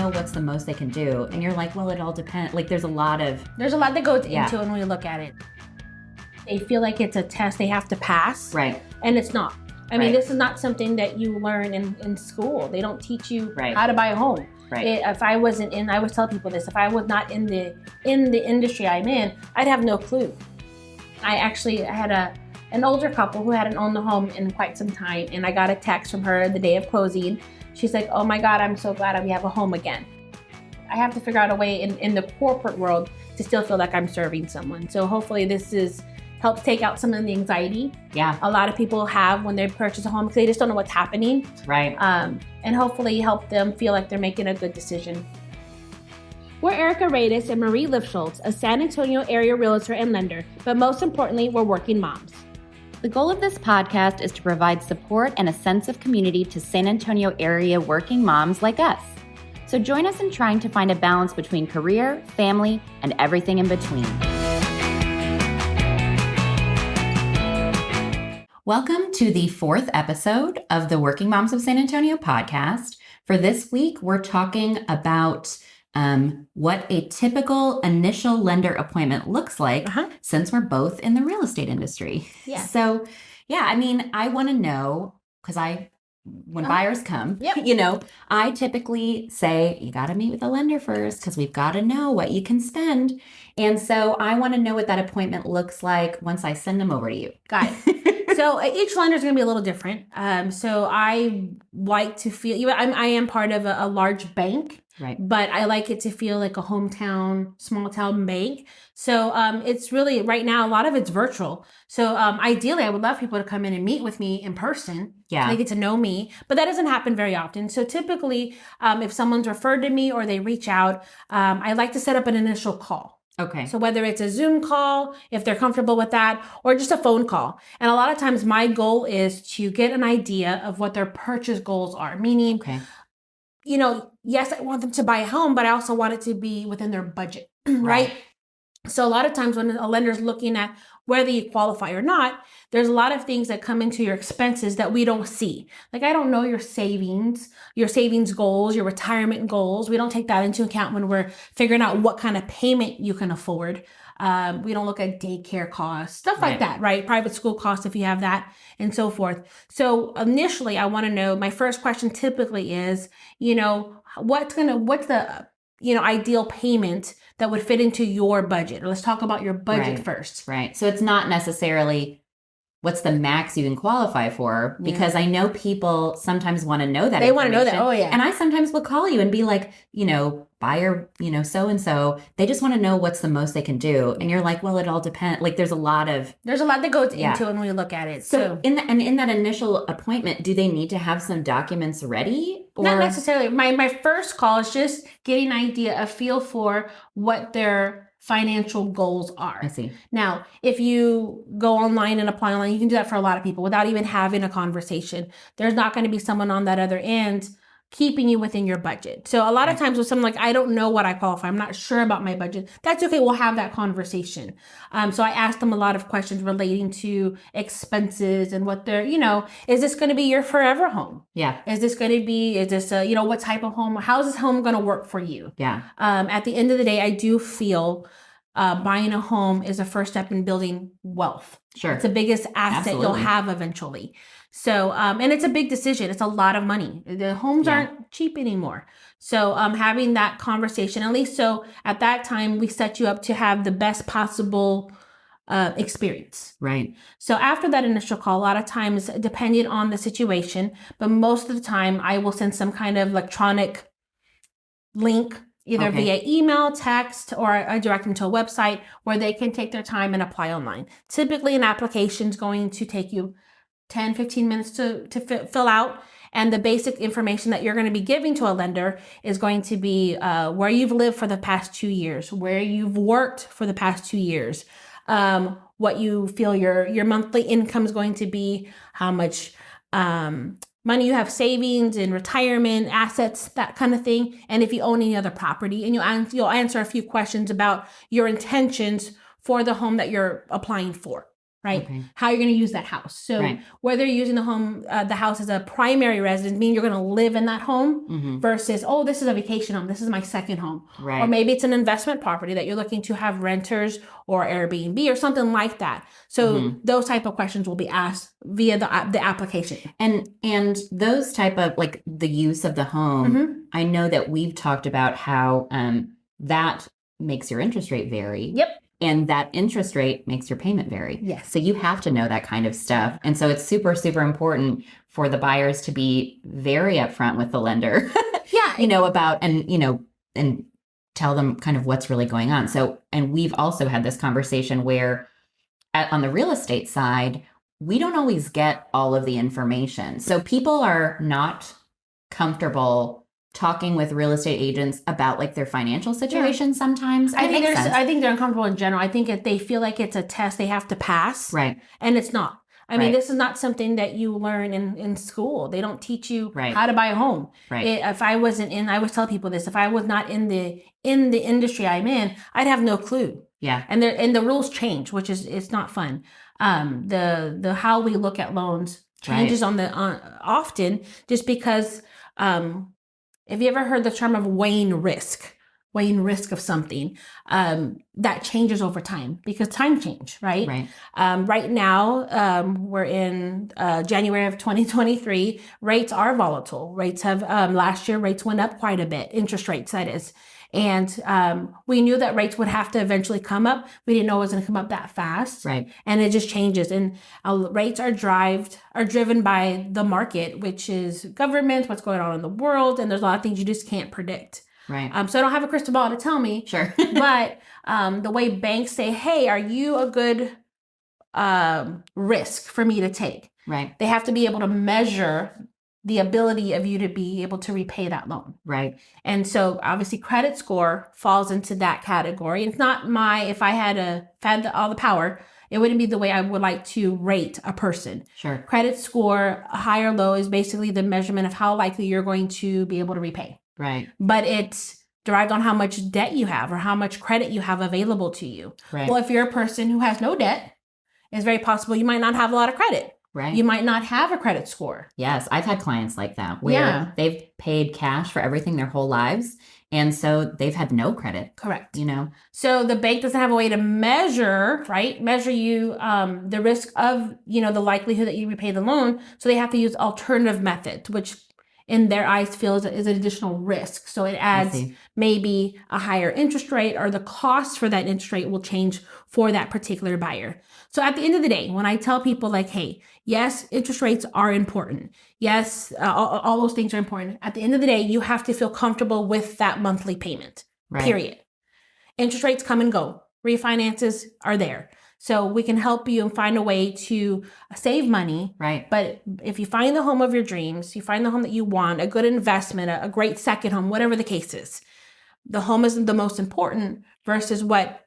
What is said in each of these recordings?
know what's the most they can do. And you're like, well, it all depends. Like there's a lot that goes into it when we look at it. They feel like it's a test they have to pass. Right. And it's not. I mean, this is not something that you learn in school. They don't teach you how to buy a home. Right. I always tell people this, if I was not in the industry I'm in, I'd have no clue. I had an older couple who hadn't owned the home in quite some time, and I got a text from her the day of closing. She's like, oh my God, I'm so glad we have a home again. I have to figure out a way in the corporate world to still feel like I'm serving someone. So hopefully this helps take out some of the anxiety. Yeah. A lot of people have when they purchase a home because they just don't know what's happening. Right. And hopefully help them feel like they're making a good decision. We're Erica Radis and Marie Lifschultz, a San Antonio area realtor and lender, but most importantly, we're working moms. The goal of this podcast is to provide support and a sense of community to San Antonio area working moms like us. So join us in trying to find a balance between career, family, and everything in between. Welcome to the 4th episode of the Working Moms of San Antonio podcast. For this week, we're talking about what a typical initial lender appointment looks like since we're both in the real estate industry. Yeah. So, I mean, I want to know, because when buyers come, I typically say, you got to meet with a lender first because we've got to know what you can spend. And so I want to know what that appointment looks like once I send them over to you. Got it. So each lender is going to be a little different. So I like to feel, I am part of a large bank. Right. But I like it to feel like a hometown, small town bank. So it's really, right now, a lot of it's virtual. So ideally, I would love people to come in and meet with me in person. Yeah. So they get to know me. But that doesn't happen very often. So typically, if someone's referred to me or they reach out, I like to set up an initial call. Okay. So whether it's a Zoom call, if they're comfortable with that, or just a phone call. And a lot of times my goal is to get an idea of what their purchase goals are. Meaning, yes, I want them to buy a home, but I also want it to be within their budget, right? So a lot of times when a lender's looking at whether you qualify or not, there's a lot of things that come into your expenses that we don't see. Like, I don't know your savings goals, your retirement goals. We don't take that into account when we're figuring out what kind of payment you can afford. We don't look at daycare costs, stuff like that, right? Private school costs, if you have that, and so forth. So initially, I want to know, my first question typically is, what's the ideal payment that would fit into your budget? Or let's talk about your budget first. Right. So it's not necessarily what's the max you can qualify for, because I know people sometimes want to know that. They want to know that. Oh, yeah. And I sometimes will call you and be like, buyer, so-and-so, they just want to know what's the most they can do. And you're like, well, it all depends. Like there's a lot that goes into when we look at it. So in that initial appointment, do they need to have some documents ready? Or? Not necessarily. My first call is just getting an idea, a feel for what their financial goals are. I see. Now, if you go online and apply online, you can do that for a lot of people without even having a conversation. There's not going to be someone on that other end keeping you within your budget. So a lot of times with someone like, I don't know what I qualify, I'm not sure about my budget, that's okay. We'll have that conversation. So I asked them a lot of questions relating to expenses and what they're, is this going to be your forever home? Yeah. Is this what type of home? How is this home going to work for you? Yeah. At the end of the day, I do feel buying a home is a first step in building wealth. Sure. It's the biggest asset you'll have eventually. So, and it's a big decision. It's a lot of money. The homes aren't cheap anymore. So, having that conversation, at least so at that time, we set you up to have the best possible experience. Right. So after that initial call, a lot of times, depending on the situation, but most of the time I will send some kind of electronic link, either via email, text, or I direct them to a website where they can take their time and apply online. Typically, an application is going to take you 10, 15 minutes to fill out. And the basic information that you're going to be giving to a lender is going to be where you've lived for the past 2 years, where you've worked for the past 2 years, what you feel your monthly income is going to be, how much money you have savings and retirement assets, that kind of thing. And if you own any other property, and you'll answer a few questions about your intentions for the home that you're applying for. right? Okay. How you're going to use that house. So whether you're using the house as a primary residence, meaning you're going to live in that home versus, oh, this is a vacation home. This is my second home. Right. Or maybe it's an investment property that you're looking to have renters or Airbnb or something like that. So those type of questions will be asked via the application. And those type of like the use of the home, I know that we've talked about how that makes your interest rate vary. Yep. And that interest rate makes your payment vary. Yes. So you have to know that kind of stuff. And so it's super, super important for the buyers to be very upfront with the lender. Yeah. About, and tell them kind of what's really going on. So, and we've also had this conversation where on the real estate side, we don't always get all of the information. So people are not comfortable talking with real estate agents about like their financial situation sometimes. I think they're uncomfortable in general. I think if they feel like it's a test they have to pass. Right. And it's not. I mean, this is not something that you learn in school. They don't teach you how to buy a home. Right. If I wasn't in, I always tell people this, if I was not in the industry I'm in, I'd have no clue. Yeah. And the rules change, which is, it's not fun. The how we look at loans changes often just because, have you ever heard the term of weighing risk of something? That changes over time because time change, right? Right. Right now, we're in January of 2023. Rates are volatile. Rates have, last year, rates went up quite a bit. Interest rates, that is. And we knew that rates would have to eventually come up. We didn't know it was going to come up that fast. Right. And it just changes. And rates are driven by the market, which is government, what's going on in the world. And there's a lot of things you just can't predict. Right. So I don't have a crystal ball to tell me. Sure. But the way banks say, hey, are you a good risk for me to take? Right. They have to be able to measure the ability of you to be able to repay that loan. Right. And so obviously credit score falls into that category. It's not if I had all the power, it wouldn't be the way I would like to rate a person. Sure. Credit score, high or low, is basically the measurement of how likely you're going to be able to repay. Right. But it's derived on how much debt you have or how much credit you have available to you. Right. Well, if you're a person who has no debt, it's very possible you might not have a lot of credit. Right. You might not have a credit score. Yes. I've had clients like that where they've paid cash for everything their whole lives. And so they've had no credit. Correct. So the bank doesn't have a way to measure you, the risk of, the likelihood that you repay the loan. So they have to use alternative methods, which in their eyes feels is an additional risk. So it adds maybe a higher interest rate, or the cost for that interest rate will change for that particular buyer. So at the end of the day, when I tell people like, hey, yes, interest rates are important. Yes, all those things are important. At the end of the day, you have to feel comfortable with that monthly payment, period. Interest rates come and go. Refinances are there. So we can help you and find a way to save money. Right. But if you find the home of your dreams, you find the home that you want, a good investment, a great second home, whatever the case is, the home isn't the most important versus what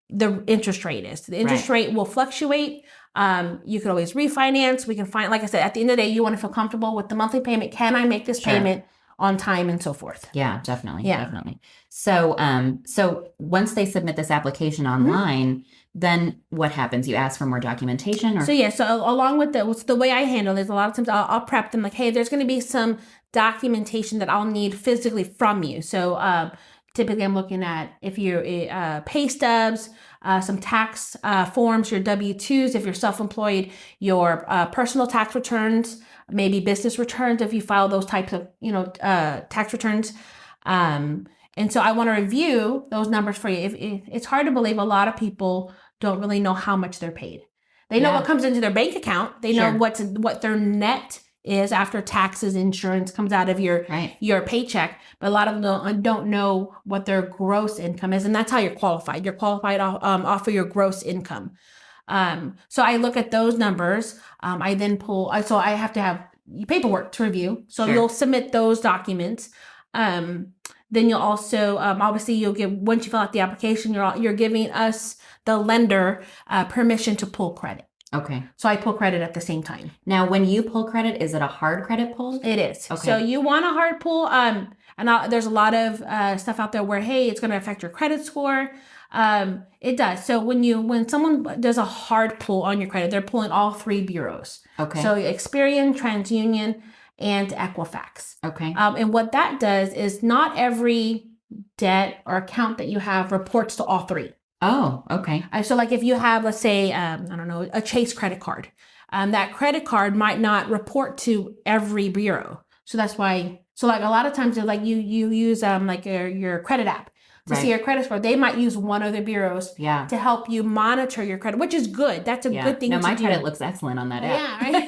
the interest rate is. The interest rate will fluctuate. You could always refinance. We can find, like I said, at the end of the day, you want to feel comfortable with the monthly payment. Can I make this payment on time and so forth? Yeah, definitely. So, so once they submit this application online, then what happens? You ask for more documentation, or? So along with the way I handle it is a lot of times I'll prep them like, hey, there's going to be some documentation that I'll need physically from you. So, typically I'm looking at if you're pay stubs, some tax forms, your W-2s, if you're self-employed, your personal tax returns, maybe business returns if you file those types of, tax returns. And so I want to review those numbers for you. It's hard to believe a lot of people don't really know how much they're paid. They know what comes into their bank account. They know what their net is after taxes, insurance comes out of your paycheck. But a lot of them don't know what their gross income is. And that's how you're qualified. You're qualified off of your gross income. So I look at those numbers. I then pull, so I have to have paperwork to review. So you'll submit those documents. Then you'll also, obviously you'll give, once you fill out the application, you're giving us, the lender, permission to pull credit. Okay. So I pull credit at the same time. Now, when you pull credit, is it a hard credit pull? It is. Okay. So you want a hard pull. And there's a lot of stuff out there where, hey, it's going to affect your credit score. It does. So when someone does a hard pull on your credit, they're pulling all three bureaus. Okay. So Experian, TransUnion, and Equifax. Okay. And what that does is not every debt or account that you have reports to all three. Oh, okay. So like if you have, let's say, I don't know, a Chase credit card, that credit card might not report to every bureau. So that's why, so like a lot of times like you use like your credit app to see your credit score. They might use one of the bureaus to help you monitor your credit, which is good. That's a good thing to do. My credit looks excellent on that app. Yeah,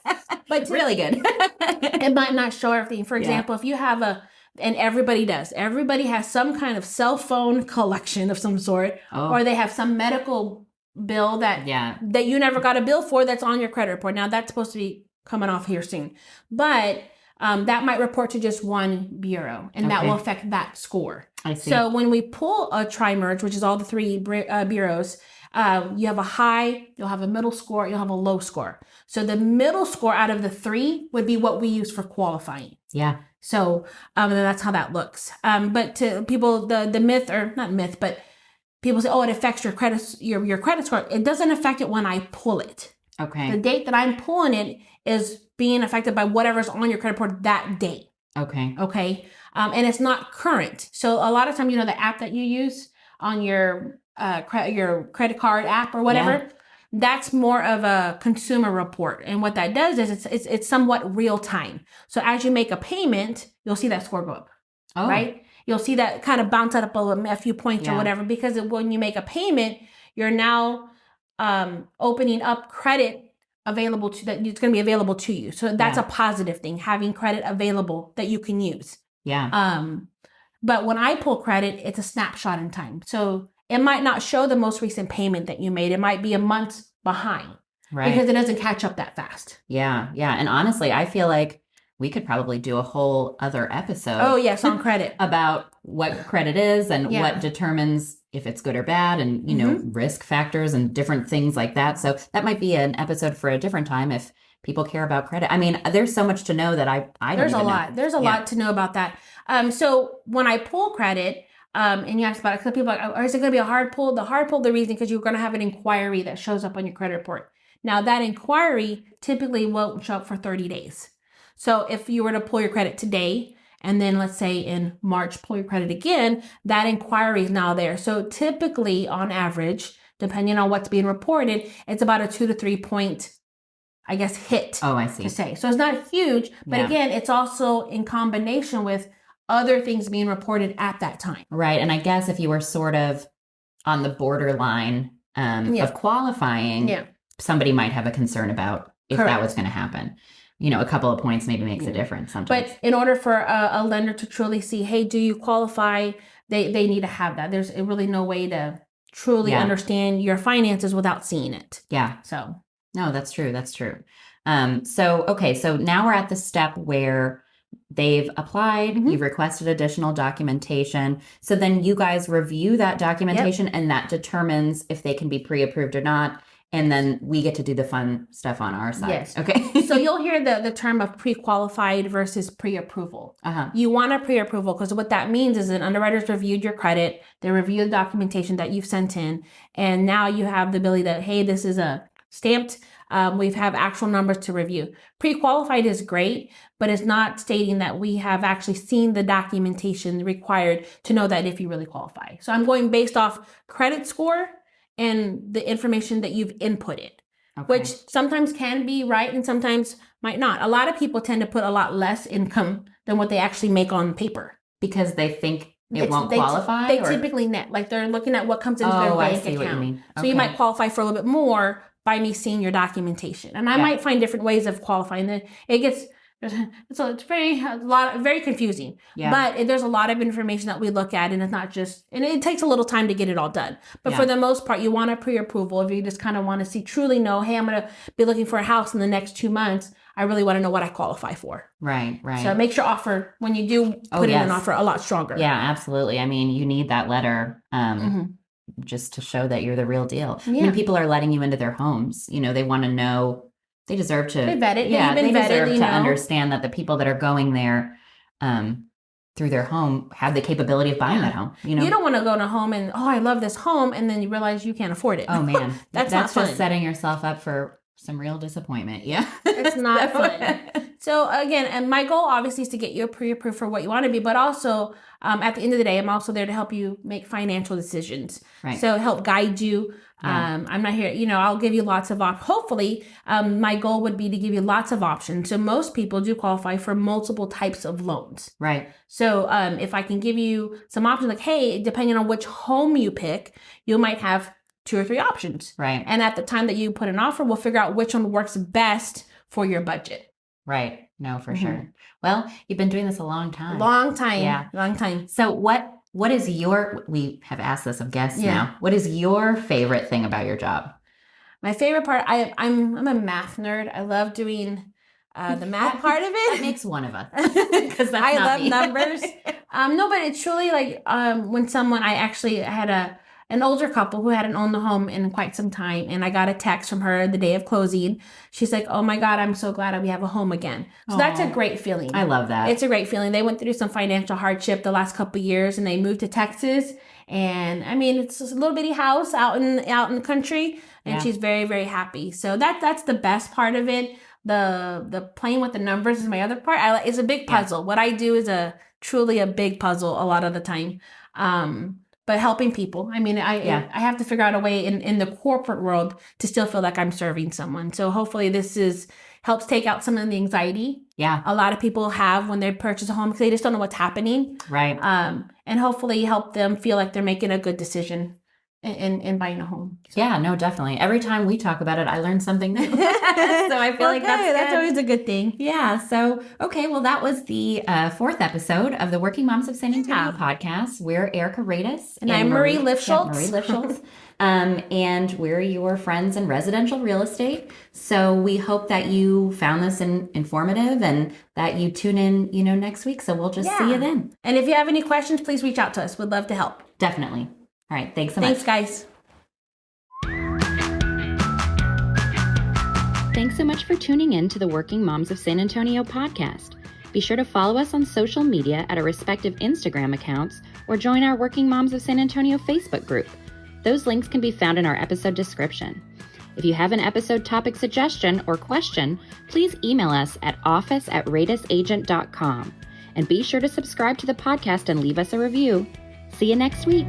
right. But really good. It might not show everything. For example, if you have and everybody does. Everybody has some kind of cell phone collection of some sort, or they have some medical bill that you never got a bill for that's on your credit report. Now that's supposed to be coming off here soon, but that might report to just one bureau, and that will affect that score. I see. So when we pull a tri-merge, which is all the three bureaus, you have a high, you'll have a middle score, you'll have a low score. So the middle score out of the three would be what we use for qualifying. Yeah. So that's how that looks. But to people, the myth, or not myth, but people say, oh, it affects your credit, your credit score. It doesn't affect it when I pull it. Okay. The date that I'm pulling it is being affected by whatever's on your credit report that day. Okay. Okay. And it's not current. So a lot of times, the app that you use on your credit card app or whatever, that's more of a consumer report. And what that does is it's somewhat real time. So as you make a payment, you'll see that score go up, right? You'll see that kind of bounce up a few points or whatever, because when you make a payment, you're now opening up credit available to that. It's going to be available to you. So that's a positive thing, having credit available that you can use. Yeah. But when I pull credit, it's a snapshot in time. So it might not show the most recent payment that you made. It might be a month behind, right? Because it doesn't catch up that fast. Yeah. Yeah. And honestly, I feel like we could probably do a whole other episode. Oh, yes, on credit. About what credit is and what determines if it's good or bad, and, risk factors and different things like that. So that might be an episode for a different time if people care about credit. I mean, there's so much to know that I don't There's even a lot. know. There's a lot to know about that. So when I pull credit, and you asked about it, because people are like, oh, is it going to be a hard pull? The hard pull, the reason, because you're going to have an inquiry that shows up on your credit report. Now, that inquiry typically won't show up for 30 days. So if you were to pull your credit today, and then let's say in March, pull your credit again, that inquiry is now there. So typically, on average, depending on what's being reported, it's about a 2 to 3 point, I guess, hit. Oh, I see. To say. So it's not huge, but again, it's also in combination with other things being reported at that time. Right. And I guess if you were sort of on the borderline of qualifying, somebody might have a concern about if that was going to happen. A couple of points maybe makes a difference sometimes. But in order for a lender to truly see, hey, do you qualify? They need to have that. There's really no way to truly understand your finances without seeing it. Yeah. So. No, that's true. That's true. So now we're at the step where they've applied, you've requested additional documentation. So then you guys review that documentation and that determines if they can be pre-approved or not. And then we get to do the fun stuff on our side. Yes. Okay. So you'll hear the term of pre-qualified versus pre-approval. You want a pre-approval because what that means is an underwriter's reviewed your credit. They review the documentation that you've sent in. And now you have the ability that, hey, this is a stamped. We have actual numbers to review. Pre-qualified is great, but it's not stating that we have actually seen the documentation required to know that if you really qualify. So I'm going based off credit score and the information that you've inputted, which sometimes can be right and sometimes might not. A lot of people tend to put a lot less income than what they actually make on paper. Because they think it won't qualify? They typically net. Like they're looking at what comes into their bank account. What you mean. So you might qualify for a little bit more by me seeing your documentation. And I might find different ways of qualifying. It's very confusing. But there's a lot of information that we look at, and it's not just, and it takes a little time to get it all done. But for the most part, you want a pre-approval. If you just kind of want to see, truly know, hey, I'm going to be looking for a house in the next 2 months. I really want to know what I qualify for. Right. So it makes your offer, when you do put in an offer, a lot stronger. Yeah, absolutely. I mean, you need that letter just to show that you're the real deal. I mean, people are letting you into their homes. They want to know. They deserve to. They vet it. Yeah, they deserve to understand that the people that are going there through their home have the capability of buying that home. You don't want to go to a home and, I love this home, and then you realize you can't afford it. Oh man, that's just fun. setting yourself up for some real disappointment. Yeah, it's not fun. So again, and my goal obviously is to get you pre-approved for what you want to be, but also at the end of the day, I'm also there to help you make financial decisions. Right. So help guide you. Yeah. I'm not here, I'll give you lots of options. Hopefully, my goal would be to give you lots of options. So most people do qualify for multiple types of loans. Right. So if I can give you some options, like, hey, depending on which home you pick, you might have 2 or 3 options. Right. And at the time that you put an offer, we'll figure out which one works best for your budget. Right. No, for sure. Well, you've been doing this a long time. Long time. Yeah. Long time. So what is we have asked this of guests now, what is your favorite thing about your job? My favorite part, I'm a math nerd. I love doing the math part of it. That makes one of us. Because I love numbers. No, but it's truly like when I had an older couple who hadn't owned the home in quite some time. And I got a text from her the day of closing. She's like, oh my God, I'm so glad we have a home again. So that's a great feeling. I love that. It's a great feeling. They went through some financial hardship the last couple of years and they moved to Texas. And I mean, it's just a little bitty house out in the country. And she's very, very happy. So that's the best part of it. The playing with the numbers is my other part. It's a big puzzle. What I do is truly a big puzzle a lot of the time. But helping people. I mean, I have to figure out a way in the corporate world to still feel like I'm serving someone. So hopefully this helps take out some of the anxiety. Yeah. A lot of people have when they purchase a home because they just don't know what's happening. Right. And hopefully help them feel like they're making a good decision in buying a home. So. Yeah, no, definitely. Every time we talk about it, I learn something new. So I feel like that's always a good thing. Yeah. So, okay. Well, that was the 4th episode of the Working Moms of San Antonio podcast. We're Erica Radis. And I'm Marie Lifschultz. Marie Lifschultz. And we're your friends in residential real estate. So we hope that you found this informative and that you tune in, next week. So we'll just see you then. And if you have any questions, please reach out to us. We'd love to help. Definitely. All right. Thanks so much. Thanks, guys. Thanks so much for tuning in to the Working Moms of San Antonio podcast. Be sure to follow us on social media at our respective Instagram accounts or join our Working Moms of San Antonio Facebook group. Those links can be found in our episode description. If you have an episode topic suggestion or question, please email us at office@radisagent.com. And be sure to subscribe to the podcast and leave us a review. See you next week.